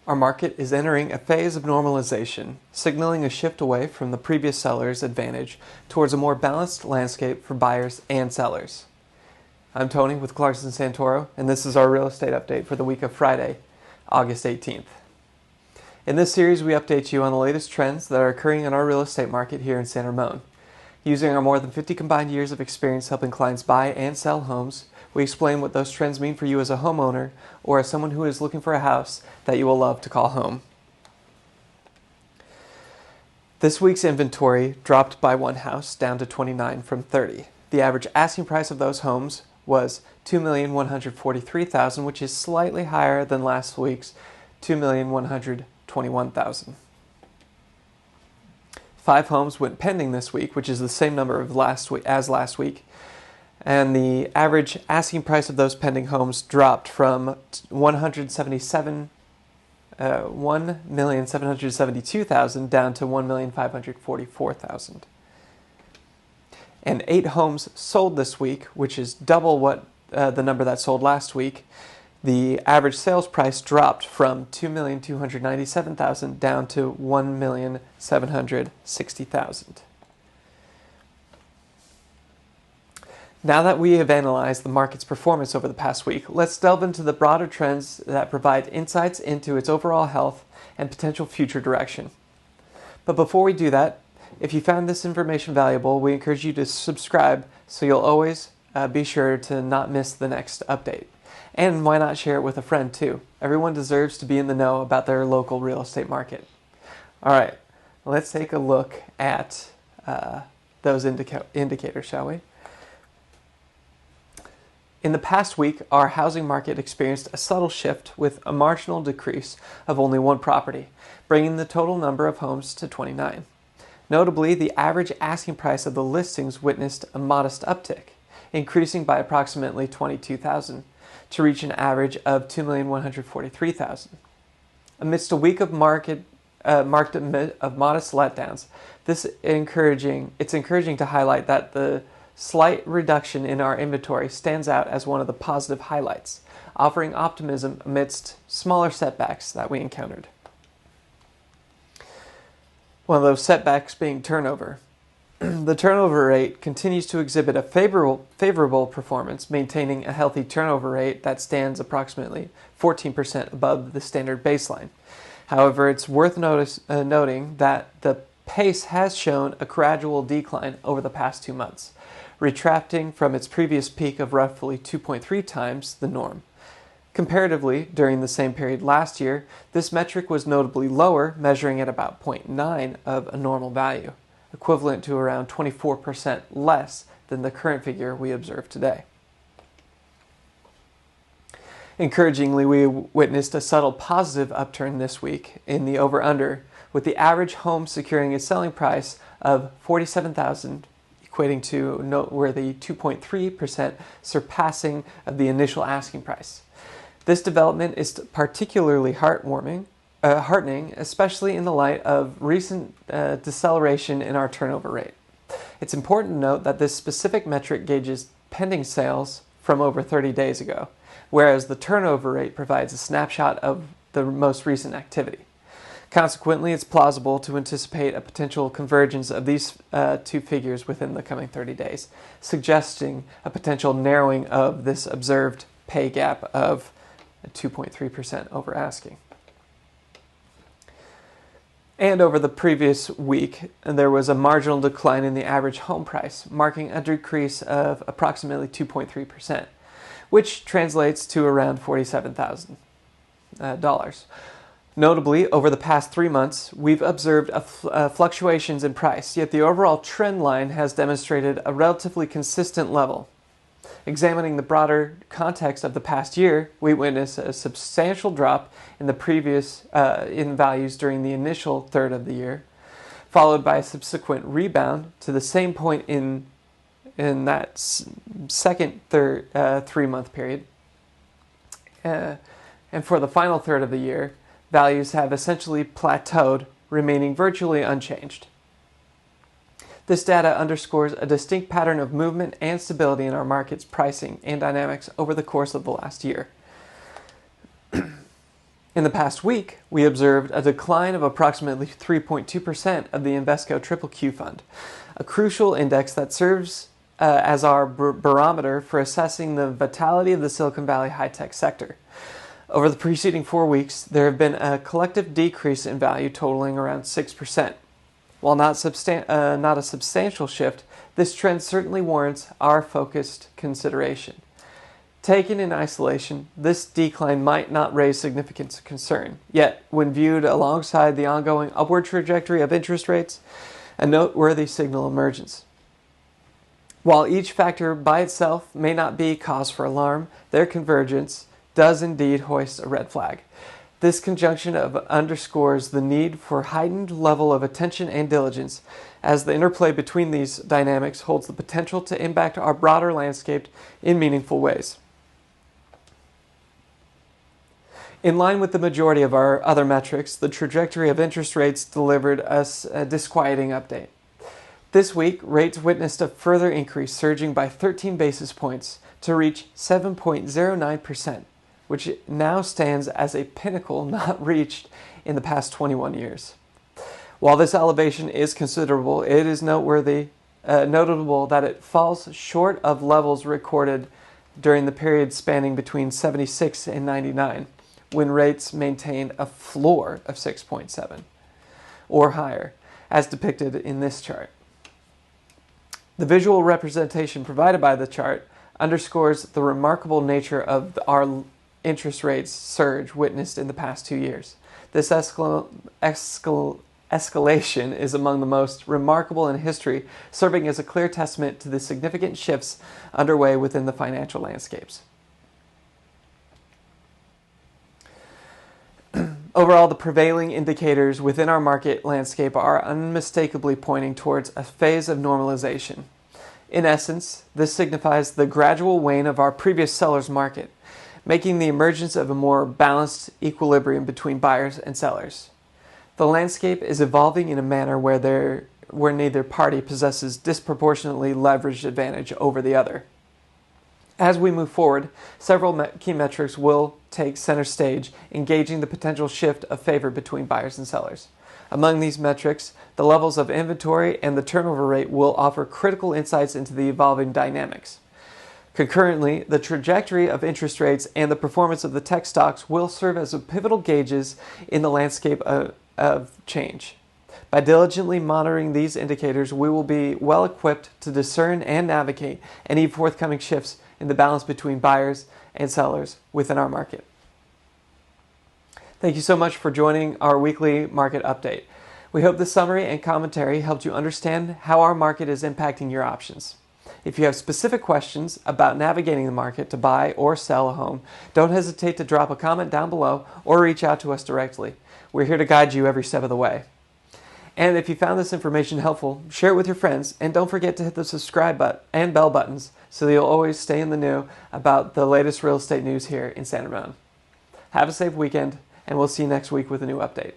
Our market is entering a phase of normalization, signaling a shift away from the previous seller's advantage towards a more balanced landscape for buyers and sellers. I'm Tony with Clarkson Santoro, and this is our real estate update for the week of Friday, August 18th. In this series, we update you on the latest trends that are occurring in our real estate market here in San Ramon. Using our more than 50 combined years of experience helping clients buy and sell homes, we explain what those trends mean for you as a homeowner or as someone who is looking for a house that you will love to call home. This week's inventory dropped by one house down to 29 from 30. The average asking price of those homes was $2,143,000, which is slightly higher than last week's $2,121,000. 5 homes went pending this week, which is the same number of last week, and the average asking price of those pending homes dropped from $1,772,000 down to $1,544,000. And 8 homes sold this week, which is double what the number that sold last week. The average sales price dropped from $2,297,000 down to $1,760,000. Now that we have analyzed the market's performance over the past week, let's delve into the broader trends that provide insights into its overall health and potential future direction. But before we do that, if you found this information valuable, we encourage you to subscribe so you'll always be sure to not miss the next update. And why not share it with a friend too? Everyone deserves to be in the know about their local real estate market. All right, let's take a look at those indicators, shall we? In the past week, our housing market experienced a subtle shift with a marginal decrease of only one property, bringing the total number of homes to 29. Notably, the average asking price of the listings witnessed a modest uptick, increasing by approximately $22,000 to reach an average of $2,143,000. Amidst a week of modest letdowns, it's encouraging to highlight that the slight reduction in our inventory stands out as one of the positive highlights, offering optimism amidst smaller setbacks that we encountered. One of those setbacks being turnover. The turnover rate continues to exhibit a favorable performance, maintaining a healthy turnover rate that stands approximately 14% above the standard baseline. However, it's worth noting that the pace has shown a gradual decline over the past 2 months, retracting from its previous peak of roughly 2.3 times the norm. Comparatively, during the same period last year, this metric was notably lower, measuring at about 0.9 of a normal value, equivalent to around 24% less than the current figure we observe today. Encouragingly, we witnessed a subtle positive upturn this week in the over-under, with the average home securing a selling price of $47,000, equating to a noteworthy 2.3% surpassing of the initial asking price. This development is particularly heartening, especially in the light of recent deceleration in our turnover rate. It's important to note that this specific metric gauges pending sales from over 30 days ago, whereas the turnover rate provides a snapshot of the most recent activity. Consequently, it's plausible to anticipate a potential convergence of these two figures within the coming 30 days, suggesting a potential narrowing of this observed pay gap of 2.3% over asking. And over the previous week, there was a marginal decline in the average home price, marking a decrease of approximately 2.3%, which translates to around $47,000. Notably, over the past 3 months, we've observed fluctuations in price, yet the overall trend line has demonstrated a relatively consistent level. Examining the broader context of the past year, we witnessed a substantial drop in in values during the initial third of the year, followed by a subsequent rebound to the same point in that second 3-month period. And for the final third of the year, values have essentially plateaued, remaining virtually unchanged. This data underscores a distinct pattern of movement and stability in our market's pricing and dynamics over the course of the last year. In the past week, we observed a decline of approximately 3.2% of the Invesco QQQ fund, a crucial index that serves as our barometer for assessing the vitality of the Silicon Valley high-tech sector. Over the preceding 4 weeks, there have been a collective decrease in value totaling around 6%. While not a substantial shift, this trend certainly warrants our focused consideration. Taken in isolation, this decline might not raise significant concern, yet when viewed alongside the ongoing upward trajectory of interest rates, a noteworthy signal emergence. While each factor by itself may not be cause for alarm, their convergence does indeed hoist a red flag. This conjunction underscores the need for heightened level of attention and diligence, as the interplay between these dynamics holds the potential to impact our broader landscape in meaningful ways. In line with the majority of our other metrics, the trajectory of interest rates delivered us a disquieting update. This week, rates witnessed a further increase, surging by 13 basis points to reach 7.09%, which now stands as a pinnacle not reached in the past 21 years. While this elevation is considerable, it is notable that it falls short of levels recorded during the period spanning between 76 and 99, when rates maintained a floor of 6.7 or higher, as depicted in this chart. The visual representation provided by the chart underscores the remarkable nature of our interest rates surge witnessed in the past 2 years. This escalation is among the most remarkable in history, serving as a clear testament to the significant shifts underway within the financial landscapes. Overall, the prevailing indicators within our market landscape are unmistakably pointing towards a phase of normalization. In essence, this signifies the gradual wane of our previous seller's market, making the emergence of a more balanced equilibrium between buyers and sellers. The landscape is evolving in a manner where neither party possesses disproportionately leveraged advantage over the other. As we move forward, several key metrics will take center stage, engaging the potential shift of favor between buyers and sellers. Among these metrics, the levels of inventory and the turnover rate will offer critical insights into the evolving dynamics. Concurrently, the trajectory of interest rates and the performance of the tech stocks will serve as pivotal gauges in the landscape of change. By diligently monitoring these indicators, we will be well equipped to discern and navigate any forthcoming shifts in the balance between buyers and sellers within our market. Thank you so much for joining our weekly market update. We hope this summary and commentary helped you understand how our market is impacting your options. If you have specific questions about navigating the market to buy or sell a home, don't hesitate to drop a comment down below or reach out to us directly. We're here to guide you every step of the way. And if you found this information helpful, share it with your friends, and don't forget to hit the subscribe button and bell buttons so that you'll always stay in the know about the latest real estate news here in San Ramon. Have a safe weekend, and we'll see you next week with a new update.